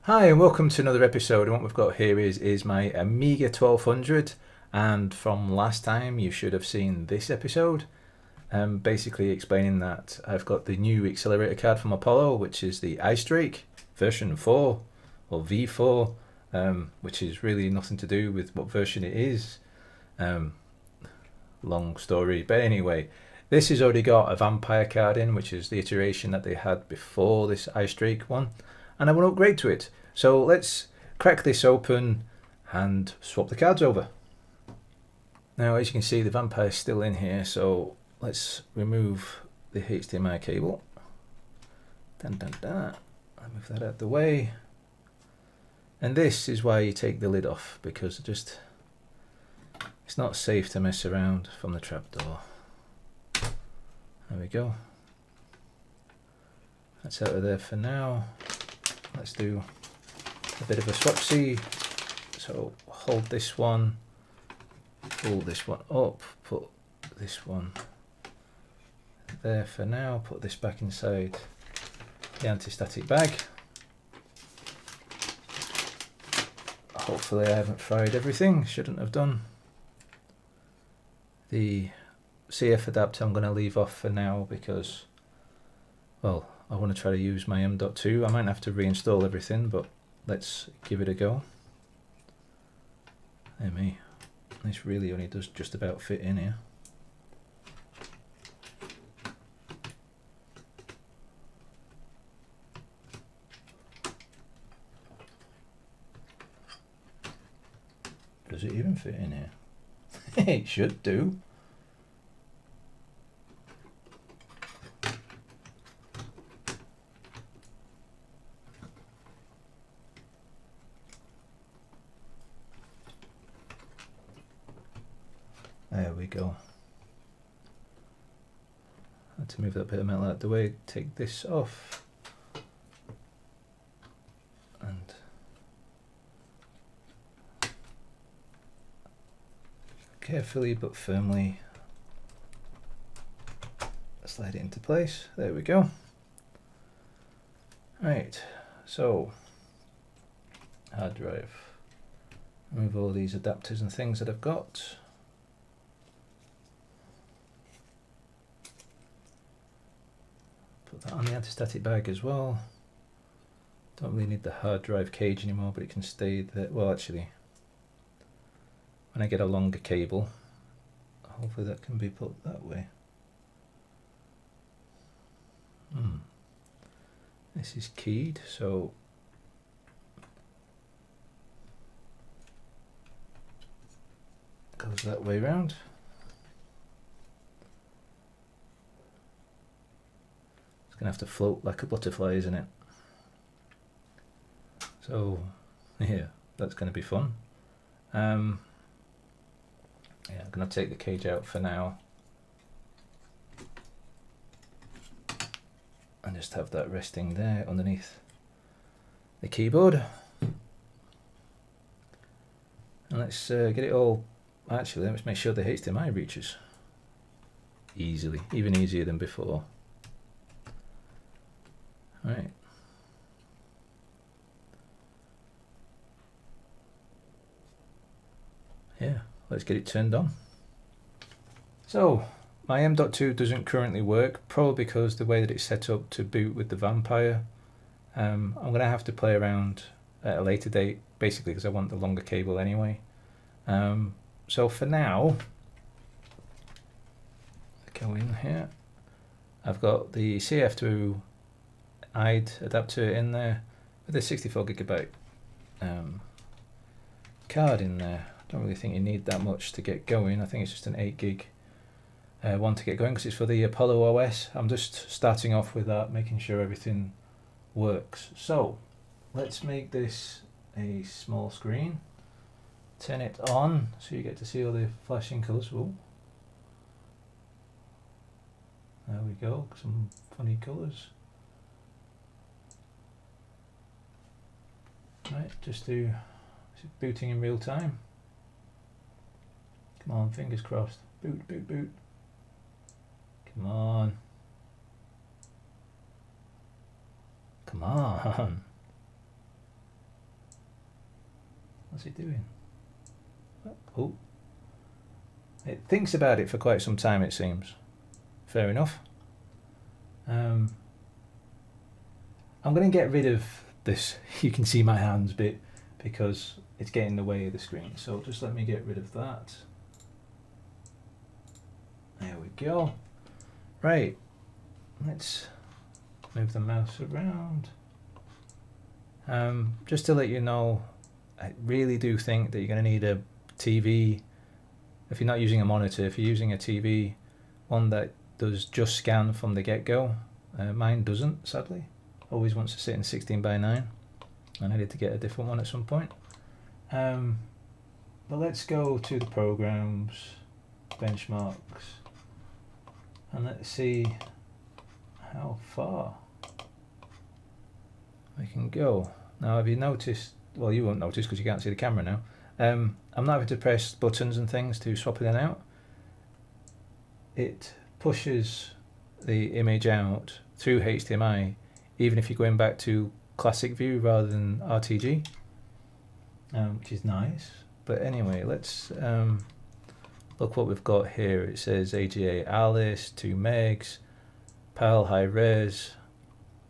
Hi and welcome to another episode, and what we've got here is my Amiga 1200, and from last time you should have seen this episode, basically explaining that I've got the new accelerator card from Apollo, which is the IceDrake version 4 or V4, which is really nothing to do with what version it is. Long story, but anyway, this has already got a vampire card in, which is the iteration that they had before this IceDrake one, and I want to upgrade to it. So let's crack this open and swap the cards over. Now, as you can see, the vampire is still in here, so let's remove the HDMI cable. Dun, dun, dun. I'll move that out of the way. And this is why you take the lid off, because it's not safe to mess around from the trapdoor. There we go. That's out of there for now. Let's do a bit of a swapsy. So hold this one, pull this one up, put this one there for now, put this back inside the anti-static bag. Hopefully I haven't fried everything, shouldn't have done. The CF adapter I'm going to leave off for now because, well, I want to try to use my M.2. I might have to reinstall everything, but let's give it a go. Dear me, this really only does just about fit in here. Does it even fit in here? It should do. There we go. I had to move that bit of metal out of the way, take this off, and carefully but firmly slide it into place. There we go. Right, so hard drive. Remove all these adapters and things that I've got. Put that on the anti-static bag as well. Don't really need the hard drive cage anymore, but it can stay there. Well, actually, when I get a longer cable, hopefully that can be put that way. This is keyed, so it goes that way round. It's gonna have to float like a butterfly, isn't it? So yeah, that's gonna be fun. Yeah, I'm gonna take the cage out for now and just have that resting there underneath the keyboard. And let's get it all. Actually, let's make sure the HDMI reaches easily, even easier than before. Right. Yeah, let's get it turned on. So my M.2 doesn't currently work, probably because the way that it's set up to boot with the vampire. I'm going to have to play around at a later date, basically because I want the longer cable anyway. So for now, go in here. I've got the CF to IDE adapter in there with a 64GB card in there. Don't really think you need that much to get going. I think it's just an 8GB one to get going because it's for the Apollo OS. I'm just starting off with that, making sure everything works. So let's make this a small screen. Turn it on so you get to see all the flashing colours. Ooh. There we go, some funny colours. Right, just do booting in real time. Come on, fingers crossed. Boot, boot, boot. Come on. Come on. What's it doing? Oh, it thinks about it for quite some time, it seems. Fair enough. I'm going to get rid of this you can see my hands bit because it's getting in the way of the screen, so just let me get rid of that. There we go. Right, let's move the mouse around. Just to let you know, I really do think that you're going to need a TV. If you're not using a monitor, if you're using a TV, one that does just scan from the get-go. Mine doesn't, sadly. Always wants to sit in 16:9, and I need to get a different one at some point. But let's go to the programs, benchmarks, and let's see how far we can go. Now, have you noticed? Well, you won't notice because you can't see the camera now. I'm not having to press buttons and things to swap it in and out. It pushes the image out through HDMI, even if you're going back to classic view rather than RTG, which is nice. But anyway, let's look what we've got here. It says AGA Alice 2 megs, PAL high res,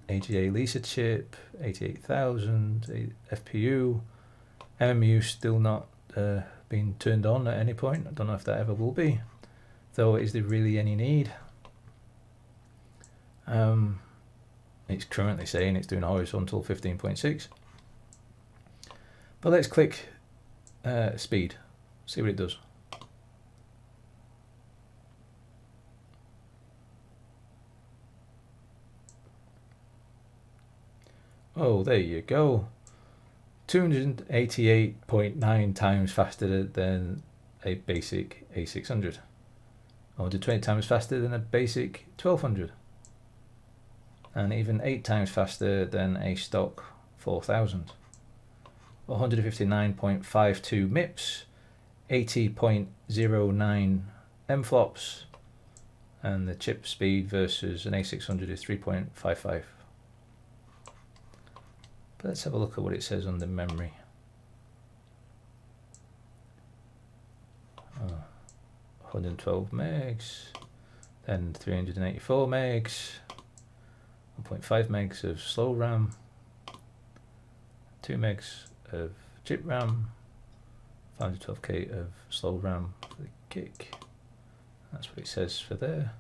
AGA Lisa chip 88,000 FPU, MMU still not been turned on at any point. I don't know if that ever will be, though is there really any need? It's currently saying it's doing horizontal 15.6, but let's click speed, see what it does. Oh, there you go. 288.9 times faster than a basic A600. 120 times faster than a basic 1200. And even 8 times faster than a stock 4000. 159.52 MIPS, 80.09 MFLOPS, and the chip speed versus an A600 is 3.55. But let's have a look at what it says on the memory. 112 megs, then 384 megs, 1.5 megs of slow RAM, 2 megs of chip RAM, 512k of slow RAM for the kick. That's what it says for there.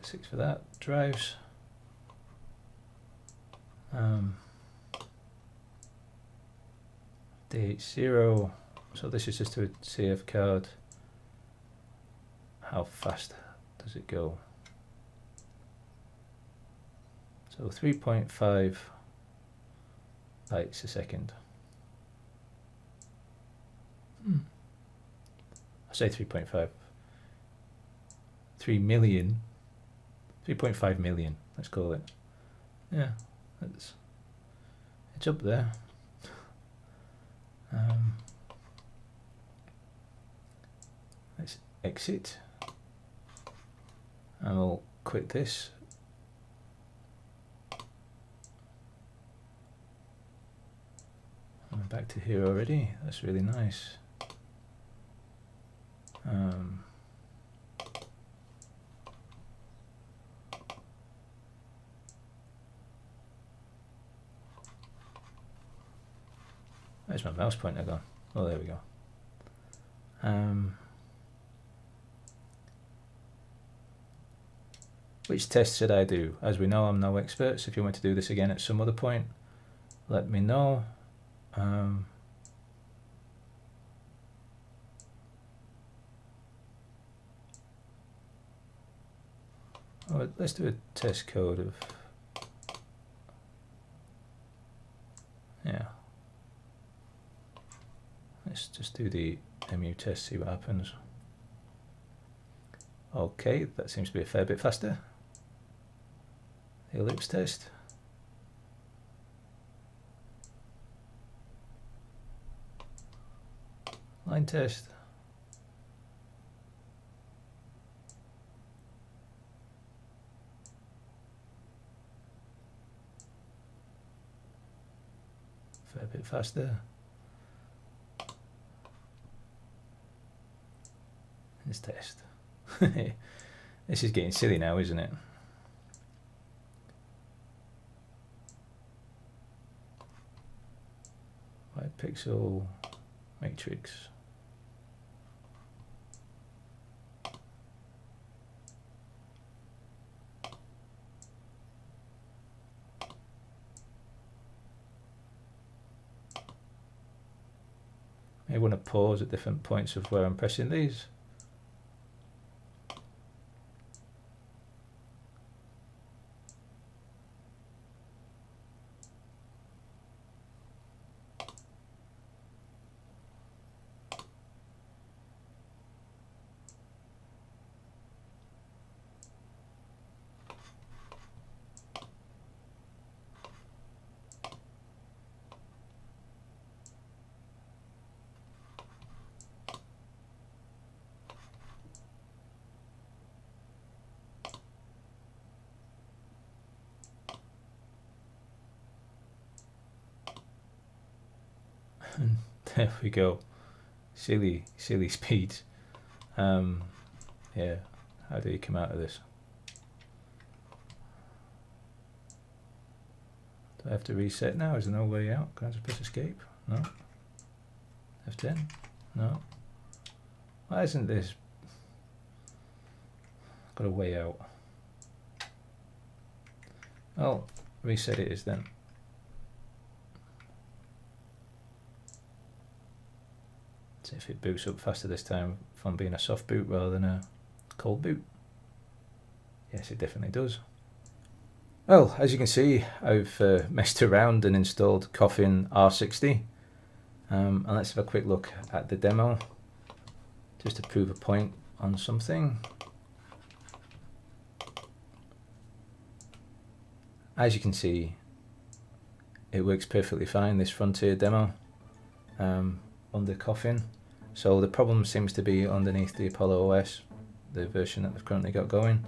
6 for that. Drives. DH0. So this is just a CF card. How fast does it go? So 3.5 bytes a second. I say 3.5. 3 million. 3.5 million, let's call it. Yeah, it's up there. Let's exit. And we'll quit this. I'm back to here already. That's really nice. Where's my mouse pointer gone? Oh, there we go. Which test should I do? As we know, I'm no expert, so if you want to do this again at some other point, let me know. Oh, let's do a test code of, yeah. Let's just do the MU test, see what happens. Okay, that seems to be a fair bit faster. The ellipse test. Line test. Fair bit faster. Let's test. This is getting silly now, isn't it? White pixel matrix. I want to pause at different points of where I'm pressing these. And there we go. Silly speeds. Yeah, how do you come out of this? Do I have to reset now? Is there no way out? Can I just press escape? No. F10? No. Why isn't this? Got a way out. Oh, reset it is then. See if it boots up faster this time from being a soft boot rather than a cold boot. Yes, it definitely does. Well, as you can see, I've messed around and installed Coffin R60. And let's have a quick look at the demo, just to prove a point on something. As you can see, it works perfectly fine, this Frontier demo, under Coffin. So the problem seems to be underneath the Apollo OS, the version that they've currently got going.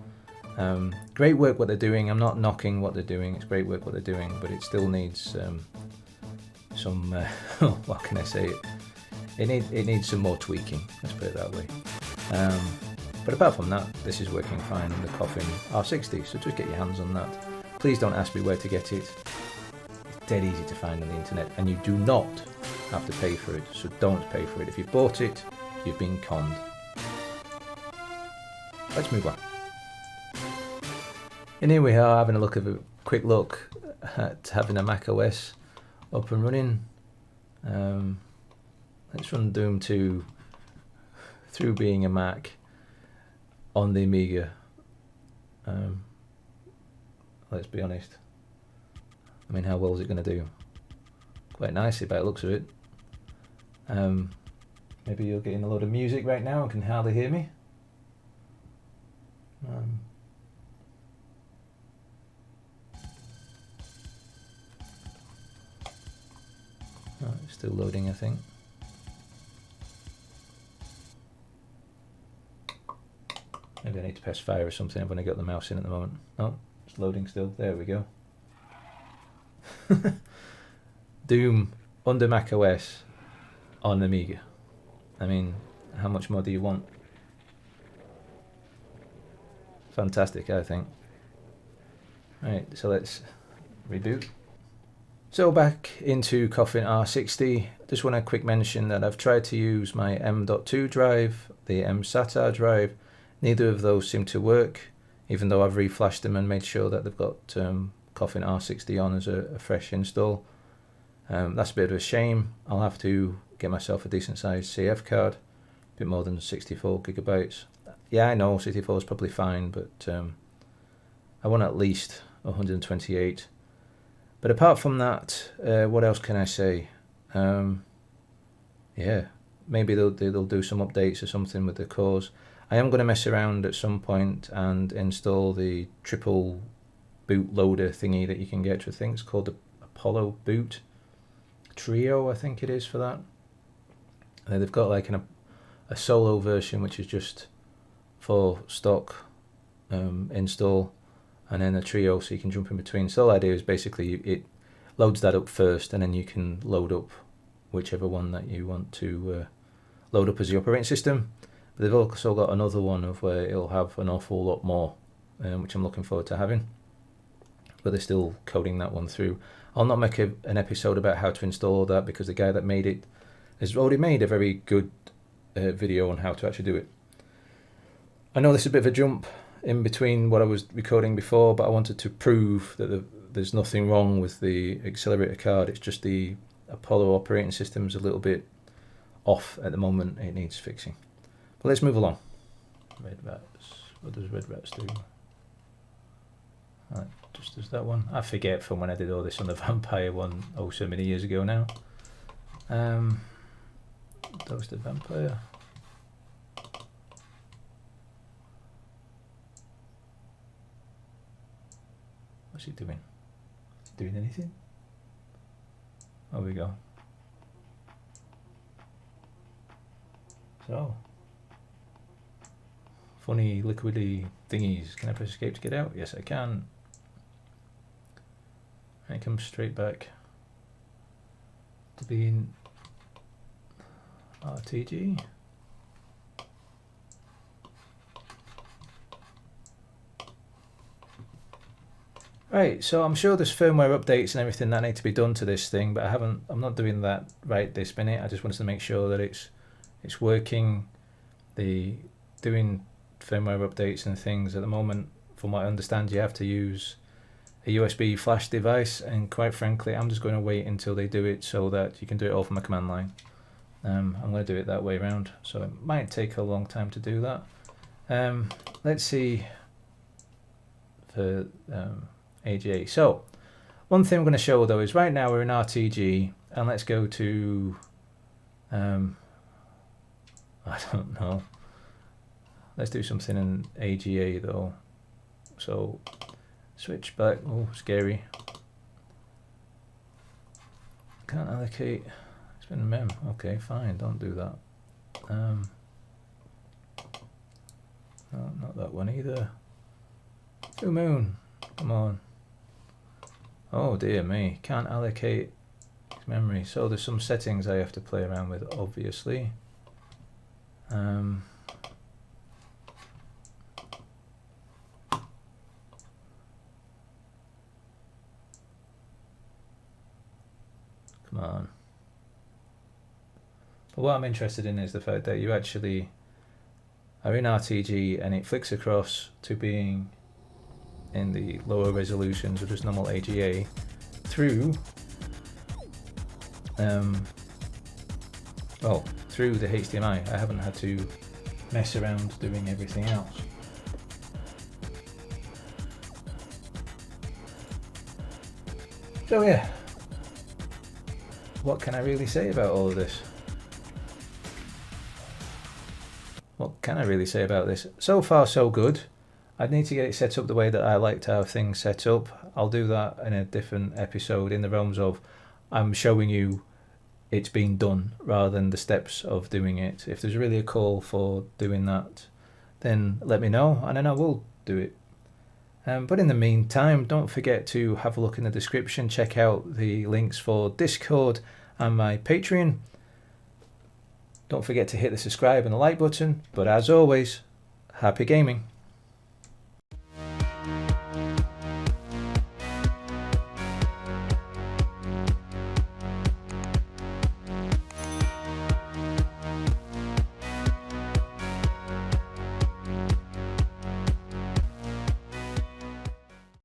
Great work what they're doing. I'm not knocking what they're doing. It's great work what they're doing, but it still needs some. What can I say? It needs some more tweaking. Let's put it that way. But apart from that, this is working fine on the Coffin R60. So just get your hands on that. Please don't ask me where to get it. It's dead easy to find on the internet, and you do not have to pay for it, so don't pay for it. If you bought it, you've been conned. Let's move on. And here we are having a quick look at having a Mac OS up and running. Let's run Doom 2 through being a Mac on the Amiga. Let's be honest. I mean, how well is it going to do? Quite nicely by the looks of it. Maybe you're getting a load of music right now and can hardly hear me. It's still loading, I think. Maybe I need to press fire or something. I've only got the mouse in at the moment. Oh, it's loading still. There we go. Doom under Mac OS on Amiga. I mean, how much more do you want? Fantastic, I think. Right, so let's reboot. So back into Coffin R60. Just want to quick mention that I've tried to use my M.2 drive, the M-SATA drive. Neither of those seem to work, even though I've reflashed them and made sure that they've got Coffin R60 on as a fresh install. That's a bit of a shame. I'll have to get myself a decent sized CF card, a bit more than 64 gigabytes. Yeah, I know 64 is probably fine, but I want at least 128. But apart from that, what else can I say? Yeah, maybe they'll do some updates or something with the cores. I am going to mess around at some point and install the triple bootloader thingy that you can get. I think it's called the Apollo Boot Trio, I think it is for that. And they've got like a solo version which is just for stock install, and then a trio so you can jump in between. So the idea is basically it loads that up first, and then you can load up whichever one that you want to load up as the operating system. But they've also got another one of where it'll have an awful lot more, which I'm looking forward to having. But they're still coding that one through. I'll not make an episode about how to install that because the guy that made it has already made a very good video on how to actually do it. I know this is a bit of a jump in between what I was recording before, but I wanted to prove that there's nothing wrong with the accelerator card. It's just the Apollo operating system is a little bit off at the moment. It needs fixing. But let's move along. Red Rats. What does Red Rats do? Right, just does that one. I forget from when I did all this on the vampire one so many years ago now. Dose the vampire. What's he doing? Is he doing anything? There we go. So, funny liquidy thingies. Can I press escape to get out? Yes, I can. And it comes straight back to being RTG. Right, so I'm sure there's firmware updates and everything that need to be done to this thing, but I'm not doing that right this minute. I just wanted to make sure that it's working. Doing firmware updates and things at the moment, from what I understand, you have to use a USB flash device, and quite frankly, I'm just going to wait until they do it so that you can do it all from a command line. I'm going to do it that way around, so it might take a long time to do that. Let's see for AGA. So one thing I'm going to show though is right now we're in RTG, and let's go to I don't know, let's do something in AGA though. So switch back. Oh, scary. Can't allocate. It's been a mem. Okay, fine, don't do that. No, not that one either. Full moon, come on. Oh dear me, can't allocate memory. So there's some settings I have to play around with, obviously. Come on. But what I'm interested in is the fact that you actually are in RTG and it flicks across to being in the lower resolutions of just normal AGA through through the HDMI. I haven't had to mess around doing everything else. So yeah, what can I really say about all of this? What can I really say about this? So far so good. I'd need to get it set up the way that I like to have things set up. I'll do that in a different episode, in the realms of I'm showing you it's been done rather than the steps of doing it. If there's really a call for doing that, then let me know and then I will do it. But in the meantime, don't forget to have a look in the description, check out the links for Discord and my Patreon. Don't forget to hit the subscribe and the like button, but as always, happy gaming.